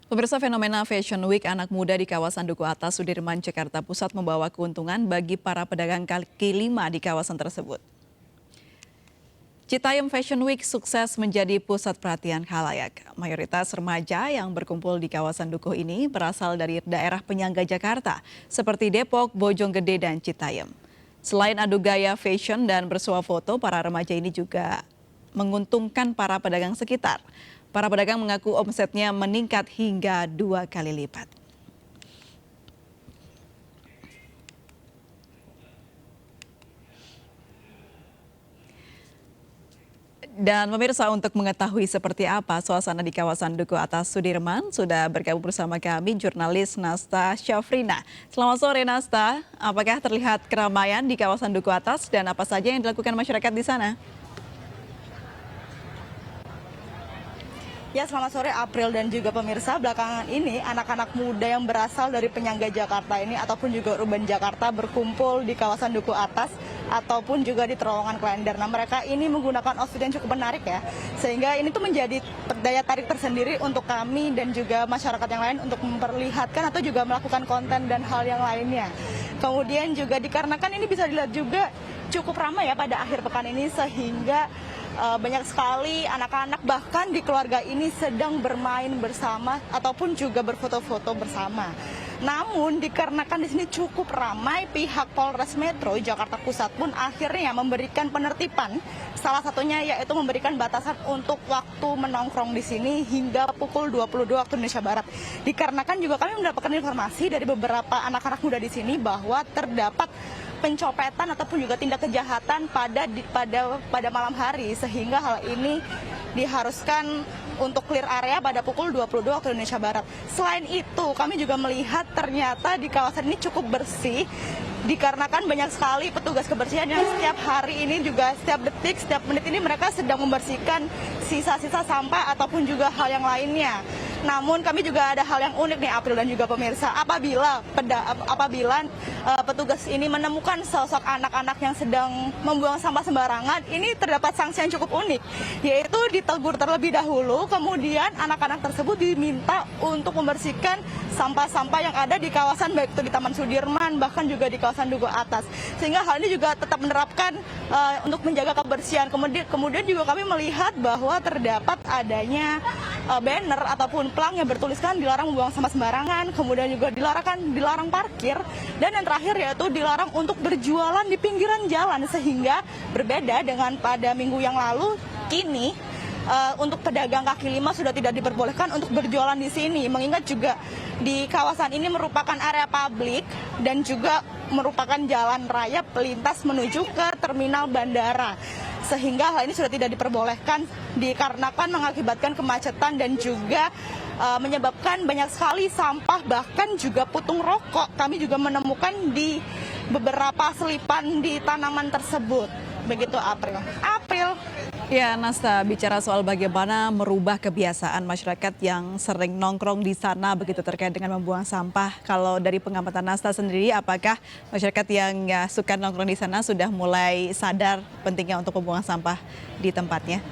Pemirsa, fenomena Fashion Week anak muda di kawasan Duku Atas, Sudirman, Jakarta Pusat membawa keuntungan bagi para pedagang kaki lima di kawasan tersebut. Citayam Fashion Week sukses menjadi pusat perhatian khalayak. Mayoritas remaja yang berkumpul di kawasan Dukuh ini berasal dari daerah penyangga Jakarta, seperti Depok, Bojonggede, dan Citayam. Selain adu gaya fashion dan bersuah foto, para remaja ini juga menguntungkan para pedagang sekitar. Para pedagang mengaku omsetnya meningkat hingga 2 kali lipat. Dan pemirsa, untuk mengetahui seperti apa suasana di kawasan Duku Atas Sudirman, sudah bergabung bersama kami jurnalis Nasta Syafrina. Selamat sore Nasta, apakah terlihat keramaian di kawasan Duku Atas dan apa saja yang dilakukan masyarakat di sana? Ya, selamat sore April dan juga pemirsa. Belakangan ini anak-anak muda yang berasal dari penyangga Jakarta ini ataupun juga urban Jakarta berkumpul di kawasan Duku Atas ataupun juga di terowongan Klender. Nah, mereka ini menggunakan outfit yang cukup menarik ya. Sehingga ini tuh menjadi daya tarik tersendiri untuk kami dan juga masyarakat yang lain untuk memperlihatkan atau juga melakukan konten dan hal yang lainnya. Kemudian juga dikarenakan ini bisa dilihat juga cukup ramai ya pada akhir pekan ini, sehingga banyak sekali anak-anak bahkan di keluarga ini sedang bermain bersama ataupun juga berfoto-foto bersama. Namun dikarenakan di sini cukup ramai, pihak Polres Metro Jakarta Pusat pun akhirnya memberikan penertiban. Salah satunya yaitu memberikan batasan untuk waktu menongkrong di sini hingga pukul 22 waktu Indonesia Barat. Dikarenakan juga kami mendapatkan informasi dari beberapa anak-anak muda di sini bahwa terdapat pencopetan ataupun juga tindak kejahatan pada malam hari, sehingga hal ini diharuskan untuk clear area pada pukul 22 waktu Indonesia Barat. Selain itu, kami juga melihat ternyata di kawasan ini cukup bersih, dikarenakan banyak sekali petugas kebersihan yang setiap hari ini juga setiap detik, setiap menit ini mereka sedang membersihkan sisa-sisa sampah ataupun juga hal yang lainnya. Namun kami juga ada hal yang unik nih April dan juga pemirsa, apabila petugas ini menemukan sosok anak-anak yang sedang membuang sampah sembarangan, ini terdapat sanksi yang cukup unik, yaitu ditegur terlebih dahulu, kemudian anak-anak tersebut diminta untuk membersihkan sampah-sampah yang ada di kawasan, baik itu di Taman Sudirman, bahkan juga di kawasan Duku Atas. Sehingga hal ini juga tetap menerapkan untuk menjaga kebersihan. Kemudian juga kami melihat bahwa terdapat adanya banner ataupun pelang yang bertuliskan dilarang membuang sampah sembarangan, kemudian juga dilarang parkir, dan yang terakhir yaitu dilarang untuk berjualan di pinggiran jalan, sehingga berbeda dengan pada minggu yang lalu, kini untuk pedagang kaki lima sudah tidak diperbolehkan untuk berjualan di sini, mengingat juga di kawasan ini merupakan area publik dan juga merupakan jalan raya pelintas menuju ke terminal bandara. Sehingga hal ini sudah tidak diperbolehkan dikarenakan mengakibatkan kemacetan dan juga menyebabkan banyak sekali sampah, bahkan juga putung rokok kami juga menemukan di beberapa selipan di tanaman tersebut. Begitu April. Ya, Nasta, bicara soal bagaimana merubah kebiasaan masyarakat yang sering nongkrong di sana begitu terkait dengan membuang sampah. Kalau dari pengamatan Nasta sendiri, apakah masyarakat yang suka nongkrong di sana sudah mulai sadar pentingnya untuk membuang sampah di tempatnya?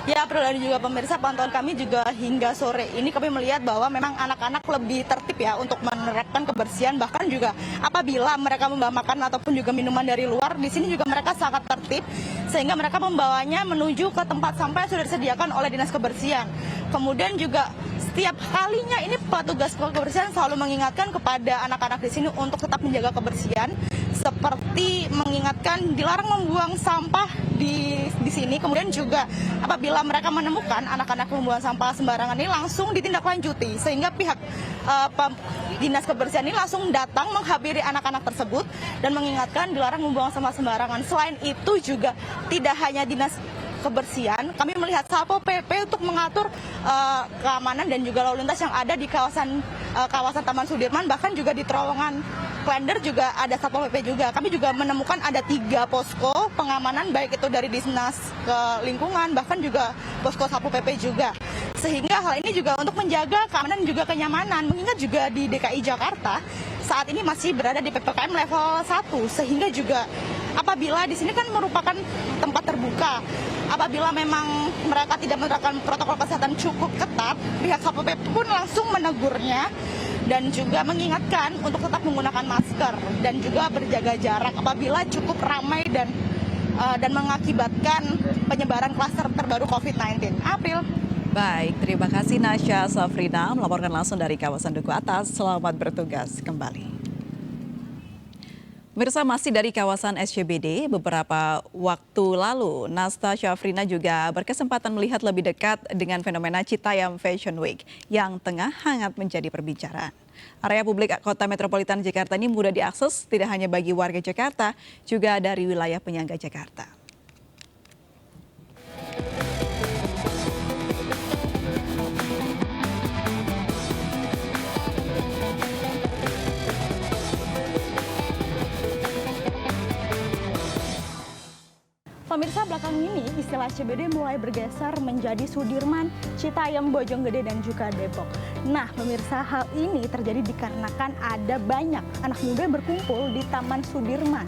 Ya, April dan juga pemirsa, pantauan kami juga hingga sore ini kami melihat bahwa memang anak-anak lebih tertib ya untuk menerapkan kebersihan, bahkan juga apabila mereka membawa makanan ataupun juga minuman dari luar, di sini juga mereka sangat tertib sehingga mereka membawanya menuju ke tempat sampah yang sudah disediakan oleh Dinas Kebersihan. Kemudian juga setiap kalinya ini petugas kebersihan selalu mengingatkan kepada anak-anak di sini untuk tetap menjaga kebersihan, seperti mengingatkan dilarang membuang sampah di sini. Kemudian juga apabila mereka menemukan anak-anak membuang sampah sembarangan ini langsung ditindaklanjuti, sehingga pihak Dinas Kebersihan ini langsung datang menghampiri anak-anak tersebut dan mengingatkan dilarang membuang sampah sembarangan. Selain itu juga tidak hanya Dinas Kebersihan, kami melihat Satpol PP untuk mengatur keamanan dan juga lalu lintas yang ada di kawasan Taman Sudirman, bahkan juga di terowongan Klender juga ada Satpol PP juga. Kami juga menemukan ada 3 posko pengamanan, baik itu dari Dinas Lingkungan, bahkan juga posko Satpol PP juga. Sehingga hal ini juga untuk menjaga keamanan dan juga kenyamanan, mengingat juga di DKI Jakarta saat ini masih berada di PPKM level 1, sehingga juga apabila di sini kan merupakan tempat terbuka, apabila memang mereka tidak menerapkan protokol kesehatan cukup ketat, pihak Satpol PP pun langsung menegurnya dan juga mengingatkan untuk tetap menggunakan masker dan juga berjaga jarak apabila cukup ramai dan mengakibatkan penyebaran klaster terbaru COVID-19. April. Baik, terima kasih Nasya Safrina melaporkan langsung dari kawasan Duku Atas. Selamat bertugas kembali. Pemirsa, masih dari kawasan SCBD, beberapa waktu lalu Nasta Syafrina juga berkesempatan melihat lebih dekat dengan fenomena Citayam Fashion Week yang tengah hangat menjadi perbincangan. Area publik Kota Metropolitan Jakarta ini mudah diakses tidak hanya bagi warga Jakarta, juga dari wilayah penyangga Jakarta. Pemirsa, belakangan ini istilah CBD mulai bergeser menjadi Sudirman, Citayam, Bojonggede, dan juga Depok. Nah, pemirsa, hal ini terjadi dikarenakan ada banyak anak muda berkumpul di Taman Sudirman.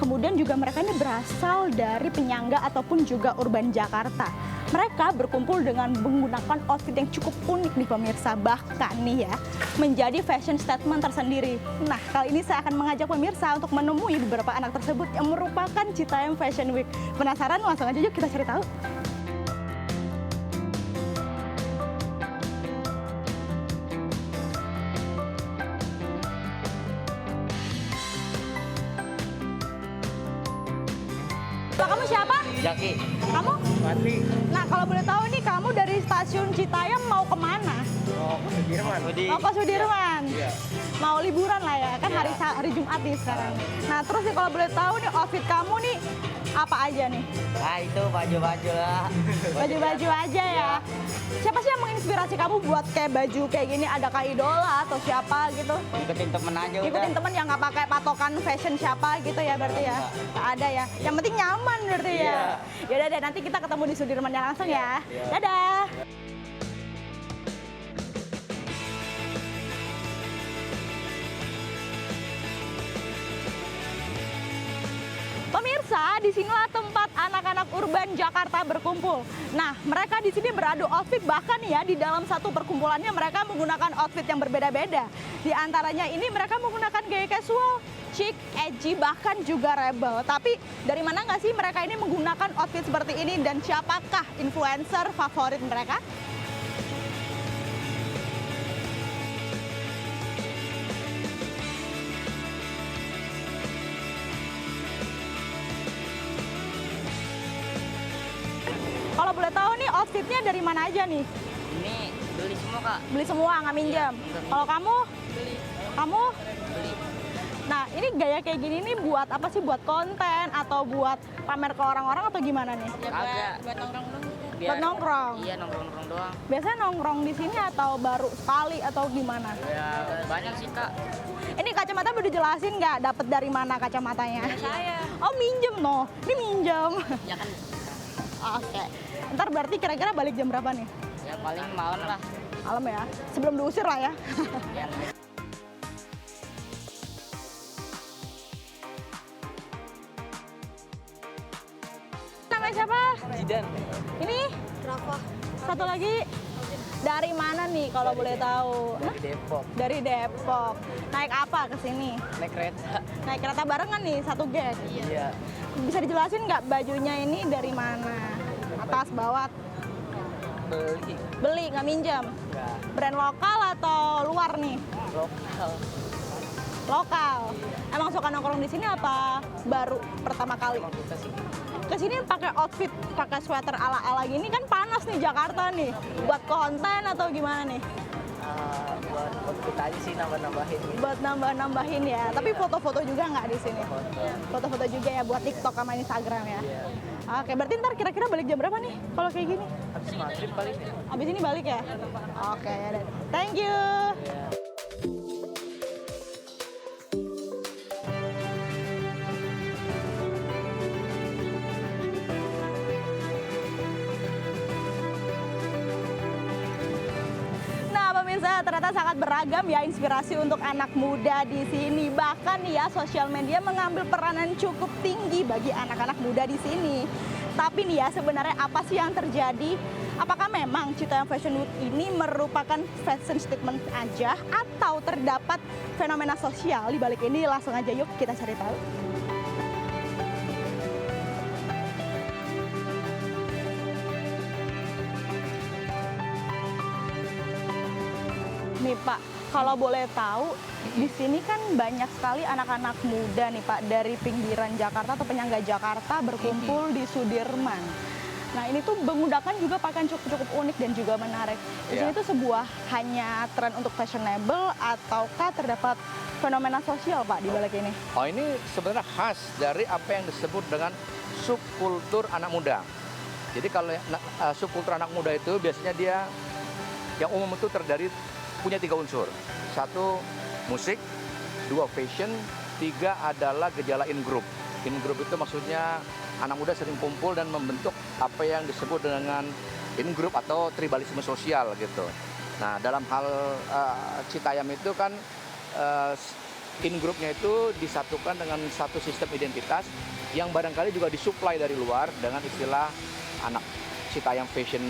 Kemudian juga mereka ini berasal dari penyangga ataupun juga urban Jakarta. Mereka berkumpul dengan menggunakan outfit yang cukup unik nih pemirsa, bahkan nih ya menjadi fashion statement tersendiri. Nah, kali ini saya akan mengajak pemirsa untuk menemui beberapa anak tersebut yang merupakan Citayam Fashion Week. Penasaran? Langsung aja yuk kita cari tahu. Kamu siapa? Jaki. Kamu? Mati. Nah, kalau boleh tahu nih, kamu dari stasiun Citayam mau kemana? Oh, ke Sudirman. Mau ke Sudirman? Iya. Mau liburan lah ya, kan Iya. hari Jumat nih sekarang. Nah, terus nih kalau boleh tahu nih, outfit kamu nih apa aja nih? Ah, itu baju-baju lah. Baju-baju aja ya. Siapa sih yang menginspirasi kamu buat kayak baju kayak gini? Adakah idola atau siapa gitu? Ikutin temen aja udah. Ikutin temen yang nggak pakai patokan fashion siapa gitu ya berarti ya? Nggak ada ya. Yang penting nyaman berarti ya. Iya. Yaudah deh, nanti kita ketemu di Sudirman langsung ya. Iya. Dadah. Pemirsa, disinilah tempat anak-anak urban Jakarta berkumpul. Nah, mereka di sini beradu outfit, bahkan ya di dalam satu perkumpulannya mereka menggunakan outfit yang berbeda-beda. Di antaranya ini mereka menggunakan gaya casual, chic, edgy, bahkan juga rebel. Tapi dari mana nggak sih mereka ini menggunakan outfit seperti ini dan siapakah influencer favorit mereka? Kalau boleh tahu nih outfitnya dari mana aja nih? Ini beli semua, Kak. Beli semua, nggak minjem. Iya, Kalau kamu? Beli. Kamu? Beli. Nah, ini gaya kayak gini nih buat apa sih? Buat konten atau buat pamer ke orang-orang atau gimana nih? Kagak. Buat nongkrong. Iya, nongkrong-nongkrong doang. Biasanya nongkrong di sini atau baru sekali atau gimana? Ya, banyak sih, Kak. Ini kacamata udah dijelasin nggak? Dapat dari mana kacamatanya? Saya. Oh, minjem no. Ini minjem. Ya kan, Oke. Ntar berarti kira-kira balik jam berapa nih? ya paling malam lah. Malam ya? Sebelum diusir lah ya. Ya. Namanya siapa? Jidan. Ini? Rafa. Satu lagi? Dari mana nih kalau boleh tahu? Hah? Dari Depok. Dari Depok. Naik apa ke sini? Naik kereta. Naik kereta barengan nih, satu geng. Iya. Bisa dijelasin nggak bajunya ini dari mana? Atas, bawah? Beli. Beli, nggak minjem? Enggak. Brand lokal atau luar nih? Lokal. Lokal. Emang suka nongkrong di sini apa baru pertama kali? Emang kita sih. Kesini pakai outfit, pakai sweater ala-ala gini kan panas nih Jakarta nih. Buat konten atau gimana nih? Buat outfit aja sih, nambah-nambahin. Buat nambah-nambahin ya. Tapi foto-foto juga nggak di sini? Foto. Foto-foto juga ya buat TikTok sama Instagram ya. Iya. Oke, berarti ntar kira-kira balik jam berapa nih kalau kayak gini? Habis maghrib paling. Abis ini balik ya? Oke, ya udah. Thank you. Iya. Nah, pemirsa pemirsa, ternyata sangat beragam ya inspirasi untuk anak muda di sini. Bahkan nih ya, sosial media mengambil peranan cukup tinggi bagi anak-anak muda di sini. Tapi nih ya, sebenarnya apa sih yang terjadi? Apakah memang Citayam Fashion Week ini merupakan fashion statement aja atau terdapat fenomena sosial di balik ini? Langsung aja yuk kita cari tahu. Nih Pak, kalau boleh tahu, di sini kan banyak sekali anak-anak muda nih Pak dari pinggiran Jakarta atau penyangga Jakarta berkumpul di Sudirman. Nah ini tuh menggunakan juga pakaian cukup unik dan juga menarik. Di sini tuh sebuah hanya tren untuk fashionable ataukah terdapat fenomena sosial Pak di balik ini? Oh, ini sebenarnya khas dari apa yang disebut dengan subkultur anak muda. Jadi kalau subkultur anak muda itu biasanya dia yang umum itu punya 3 unsur. 1 musik, 2 fashion, 3 adalah gejala in-group. In-group itu maksudnya anak muda sering kumpul dan membentuk apa yang disebut dengan in-group atau tribalisme sosial gitu. Nah, dalam hal Citayam itu kan in-groupnya itu disatukan dengan satu sistem identitas yang barangkali juga disuplai dari luar dengan istilah anak Citayam Fashion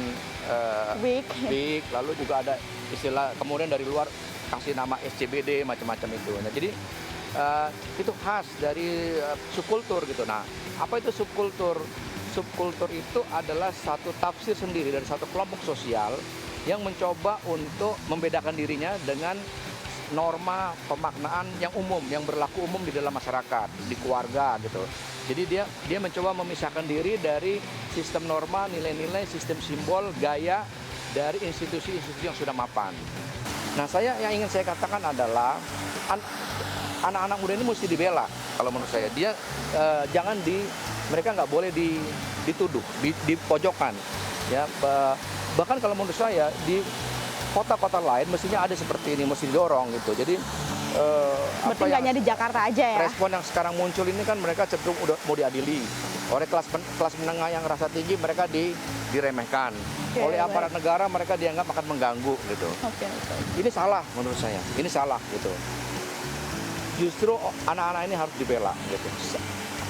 Week. Lalu juga ada istilah kemudian dari luar kasih nama SCBD macam-macam itu. Nah, jadi itu khas dari subkultur gitu. Nah, apa itu subkultur? Subkultur itu adalah satu tafsir sendiri dari satu kelompok sosial yang mencoba untuk membedakan dirinya dengan norma pemaknaan yang umum, yang berlaku umum di dalam masyarakat, di keluarga gitu. Jadi dia mencoba memisahkan diri dari sistem norma, nilai-nilai, sistem simbol, gaya dari institusi-institusi yang sudah mapan. Nah, yang ingin saya katakan adalah anak-anak muda ini mesti dibela. Kalau menurut saya, mereka nggak boleh dituduh, dipojokkan. Ya, bahkan kalau menurut saya di kota-kota lain mestinya ada seperti ini, mesti didorong gitu. Jadi berarti nggak hanya di Jakarta aja ya? Respon yang sekarang muncul ini kan mereka cenderung udah mau diadili. Oleh kelas menengah yang rasa tinggi mereka diremehkan. Oleh aparat negara mereka dianggap akan mengganggu gitu. Ini salah menurut saya. Ini salah gitu. Justru anak-anak ini harus dibela gitu.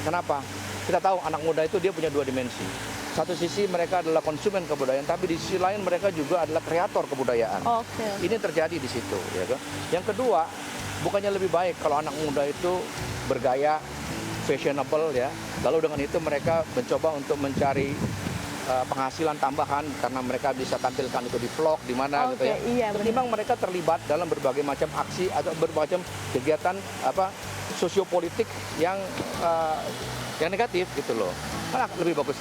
Kenapa? Kita tahu anak muda itu dia punya 2 dimensi. Satu sisi mereka adalah konsumen kebudayaan, tapi di sisi lain mereka juga adalah kreator kebudayaan. Ini terjadi di situ, ya kan? Yang kedua, bukannya lebih baik kalau anak muda itu bergaya fashionable ya. Lalu dengan itu mereka mencoba untuk mencari penghasilan tambahan karena mereka bisa tampilkan itu di vlog di mana gitu ya. Iya, ketimbang mereka terlibat dalam berbagai macam aksi atau berbagai macam kegiatan sosiopolitik yang negatif gitu loh. Mana lebih bagus?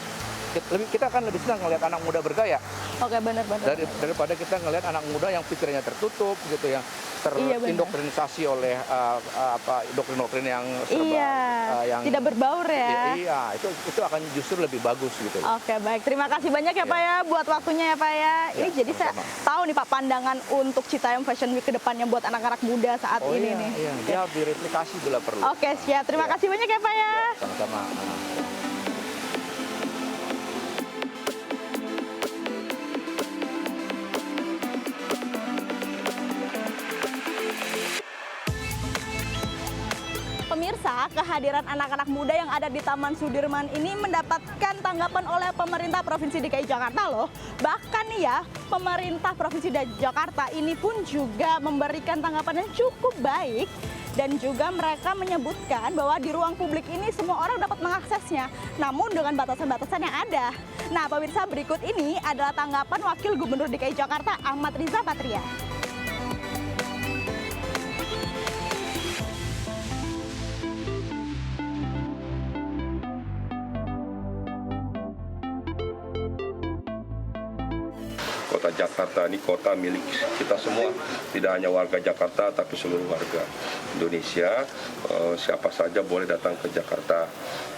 Kita kan lebih senang ngelihat anak muda bergaya. Benar. Daripada kita ngelihat anak muda yang pikirannya tertutup gitu, yang terindoktrinisasi oleh doktrin-doktrin yang serba yang tidak berbaur ya. Iya, itu akan justru lebih bagus gitu. Oke, baik. Terima kasih banyak ya Pak ya buat waktunya ya Pak ya. Ini jadi saya tahu nih Pak pandangan untuk Citayam Fashion Week ke depannya buat anak-anak muda saat ini nih. Iya, dia harus direplikasi bila perlu. Oke, siap. Terima kasih banyak ya Pak ya. Sama-sama. Pemirsa, kehadiran anak-anak muda yang ada di Taman Sudirman ini mendapatkan tanggapan oleh pemerintah Provinsi DKI Jakarta loh. Bahkan nih ya, pemerintah Provinsi Jakarta ini pun juga memberikan tanggapan yang cukup baik. Dan juga mereka menyebutkan bahwa di ruang publik ini semua orang dapat mengaksesnya, namun dengan batasan-batasan yang ada. Nah, pemirsa, berikut ini adalah tanggapan Wakil Gubernur DKI Jakarta Ahmad Riza Patria. Kota Jakarta ini kota milik kita semua, tidak hanya warga Jakarta tapi seluruh warga Indonesia. Siapa saja boleh datang ke Jakarta.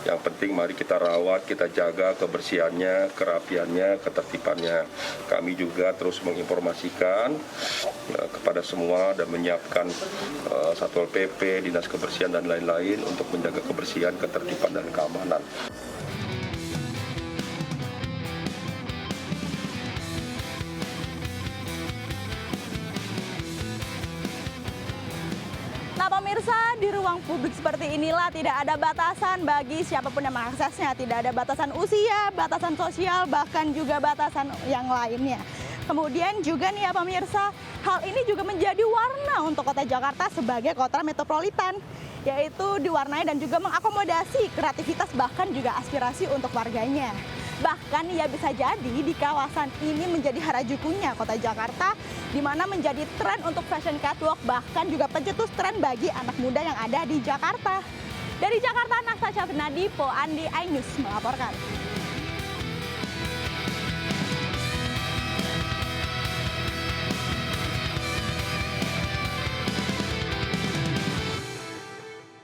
Yang penting mari kita rawat, kita jaga kebersihannya, kerapiannya, ketertibannya. Kami juga terus menginformasikan kepada semua dan menyiapkan Satpol PP, Dinas Kebersihan dan lain-lain untuk menjaga kebersihan, ketertiban dan keamanan. publik seperti inilah tidak ada batasan bagi siapapun yang mengaksesnya. Tidak ada batasan usia, batasan sosial, bahkan juga batasan yang lainnya. Kemudian juga nih ya pemirsa, hal ini juga menjadi warna untuk kota Jakarta sebagai kota metropolitan, yaitu diwarnai dan juga mengakomodasi kreativitas bahkan juga aspirasi untuk warganya. Bahkan ya bisa jadi di kawasan ini menjadi harajukunya kota Jakarta, di mana menjadi tren untuk fashion catwalk, bahkan juga pencetus tren bagi anak muda yang ada di Jakarta. Dari Jakarta, Natasha Fernadipo, Andi Ainus melaporkan.